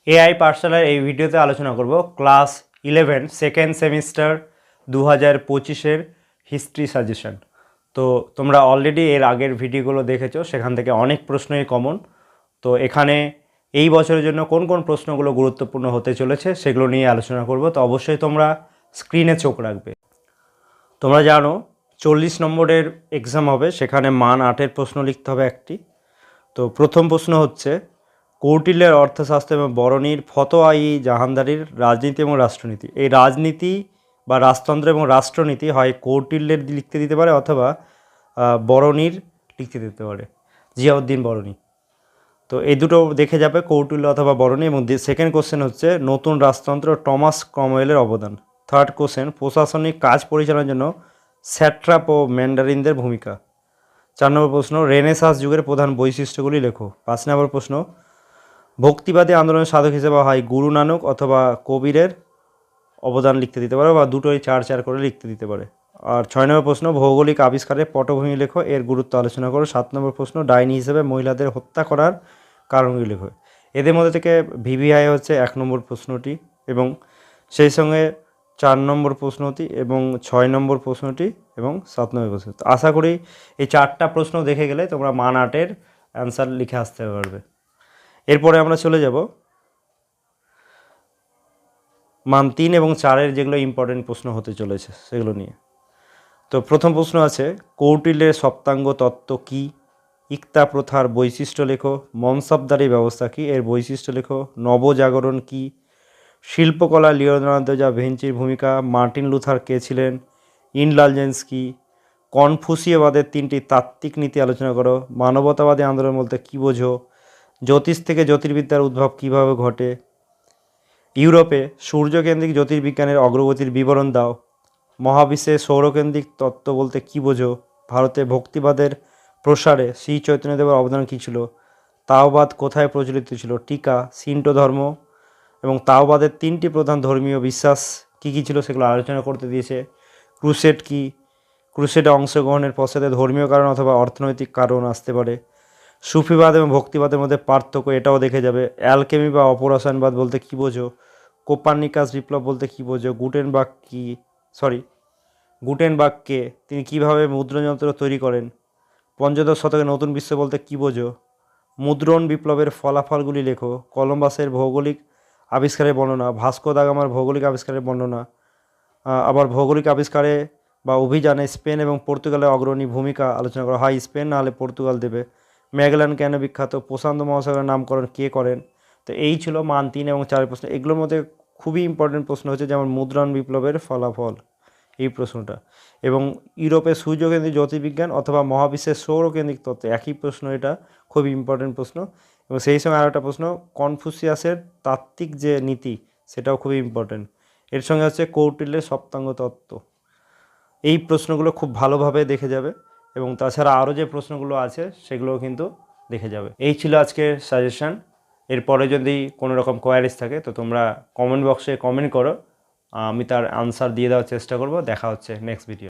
AI পাঠশালার এই ভিডিওতে আলোচনা করব ক্লাস 11 সেকেন্ড সেমিস্টার 2025-এর হিস্ট্রি সাজেশন। তো তোমরা অলরেডি এর আগের ভিডিওগুলো দেখেছো, সেখান থেকে অনেক প্রশ্নই কমন। তো এখানে এই বছরের জন্য কোন কোন প্রশ্নগুলো গুরুত্বপূর্ণ হতে চলেছে সেগুলো নিয়ে আলোচনা করব। তো অবশ্যই তোমরা স্ক্রিনে চোখ রাখবে। তোমরা জানো 40 নম্বরের এক্সাম হবে, সেখানে মান 8-এর প্রশ্ন লিখতে হবে একটি। তো প্রথম প্রশ্ন হচ্ছে, কৌটিল্যের অর্থশাস্ত্র এবং বরণীর ফতোয়া-ই জাহানদারির রাজনীতি এবং রাষ্ট্রনীতি। এই রাজনীতি বা রাজতন্ত্র এবং রাষ্ট্রনীতি হয় কৌটিল্যের লিখতে দিতে পারে অথবা বরণীর লিখতে দিতে পারে, জিয়াউদ্দিন বরণী। তো এই দুটো দেখে যাবে, কৌটিল্য অথবা বরণী। এবং সেকেন্ড কোশ্চেন হচ্ছে নতুন রাজতন্ত্র টমাস ক্রমওয়েলের অবদান। থার্ড কোশ্চেন প্রশাসনিক কাজ পরিচালনার জন্য স্যাট্রাপ ও ম্যান্ডারিনদের ভূমিকা। 4 নম্বর প্রশ্ন রেনেসাঁস যুগের প্রধান বৈশিষ্ট্যগুলি লেখো। 5 নম্বর প্রশ্ন ভক্তিবাদী আন্দোলনের সাধক হিসেবে হয় গুরু নানক অথবা কবিরের অবদান লিখতে দিতে পারে, বা দুটোই 4 করে লিখতে দিতে পারে। আর 6 নম্বর প্রশ্ন ভৌগোলিক আবিষ্কারের পটভূমি লেখো, এর গুরুত্ব আলোচনা করো। 7 নম্বর প্রশ্ন ডাইনি হিসেবে মহিলাদের হত্যা করার কারণগুলি লেখো। এদের মধ্যে থেকে ভিভিআই হচ্ছে 1 নম্বর প্রশ্নটি, এবং সেই সঙ্গে 4 নম্বর প্রশ্নটি এবং 6 নম্বর প্রশ্নটি এবং 7 নম্বর প্রশ্ন। আশা করি এই 4টা প্রশ্ন দেখে গেলে তোমরা মান 8-এর অ্যান্সার লিখে আসতে পারবে। এরপরে আমরা চলে যাব মান 3 এবং 4-এর যেগুলো ইম্পর্টেন্ট প্রশ্ন হতে চলেছে সেগুলো নিয়ে। তো প্রথম প্রশ্ন আছে, কৌটিল্যের সপ্তাঙ্গ তত্ত্ব কী? ইক্তা প্রথার বৈশিষ্ট্য লেখো। মনসবদারি ব্যবস্থা কী? এর বৈশিষ্ট্য লেখো। নবজাগরণ কী? শিল্পকলা লিওনার্দো দা ভিঞ্চির ভূমিকা। মার্টিন লুথার কে ছিলেন? ইনডালজেন্স কী? কনফুসীয়বাদের 3টি তাত্ত্বিক নীতি আলোচনা করো। মানবতাবাদী আন্দোলন বলতে কী বোঝো? জ্যোতিষ থেকে জ্যোতির্বিদ্যার উদ্ভব কীভাবে ঘটে? ইউরোপে সূর্যকেন্দ্রিক জ্যোতির্বিজ্ঞানের অগ্রগতির বিবরণ দাও। মহাবিশ্বে সৌরকেন্দ্রিক তত্ত্ব বলতে কী বোঝো? ভারতে ভক্তিবাদের প্রসারে শ্রী চৈতন্যদেবের অবদান কী ছিল? তাওবাদ কোথায় প্রচলিত ছিল? টিকা শিন্টো ধর্ম এবং তাওবাদের 3টি প্রধান ধর্মীয় বিশ্বাস কী কী ছিল সেগুলো আলোচনা করতে দিয়েছে। ক্রুসেড কী? ক্রুসেডে অংশগ্রহণের পশ্চাতে ধর্মীয় কারণ অথবা অর্থনৈতিক কারণ আসতে পারে। সুফিবাদ এবং ভক্তিবাদের মধ্যে পার্থক্য এটাও দেখে যাবে। অ্যালকেমি বা অপরসায়নবাদ বলতে কী বোঝো? কোপার্নিকাস বিপ্লব বলতে কী বোঝো? গুটেনবার্গ কে? তিনি কীভাবে মুদ্রণযন্ত্র তৈরি করেন? পঞ্চদশ শতকে নতুন বিশ্ব বলতে কী বোঝো? মুদ্রণ বিপ্লবের ফলাফলগুলি লেখো। কলম্বাসের ভৌগোলিক আবিষ্কারের বর্ণনা। ভাস্কো দা গামার ভৌগোলিক আবিষ্কারের বর্ণনা। আবার ভৌগোলিক আবিষ্কারে বা অভিযানে স্পেন এবং পর্তুগালের অগ্রণী ভূমিকা আলোচনা করা হয়। স্পেন নাহলে পর্তুগাল দেবে। ম্যাগেলান কেন বিখ্যাত? প্রশান্ত মহাসাগরের নামকরণ কে করেন? তো এই ছিল মান 3 এবং 4 প্রশ্ন। এগুলোর মধ্যে খুবই ইম্পর্টেন্ট প্রশ্ন হচ্ছে যেমন মুদ্রণ বিপ্লবের ফলাফল, এই প্রশ্নটা, এবং ইউরোপের সূর্যকেন্দ্রিক জ্যোতির্বিজ্ঞান অথবা মহাবিশ্বের সৌরকেন্দ্রিক তত্ত্ব, একই প্রশ্ন, এটা খুবই ইম্পর্টেন্ট প্রশ্ন। এবং সেই সঙ্গে আরও একটা প্রশ্ন কনফুসিয়াসের তাত্ত্বিক যে নীতি, সেটাও খুবই ইম্পর্টেন্ট। এর সঙ্গে হচ্ছে কৌটিল্যের সপ্তাঙ্গ তত্ত্ব। এই প্রশ্নগুলো খুব ভালোভাবে দেখে যাবে, এবং তাছাড়া আরও যে প্রশ্নগুলো আছে সেগুলোও কিন্তু দেখে যাবে। এই ছিল আজকের সাজেশান। এরপরে যদি কোনো রকম কোয়ারিজ থাকে তো তোমরা কমেন্ট বক্সে কমেন্ট করো, আমি তার আনসার দিয়ে দেওয়ার চেষ্টা করব। দেখা হচ্ছে নেক্সট ভিডিও।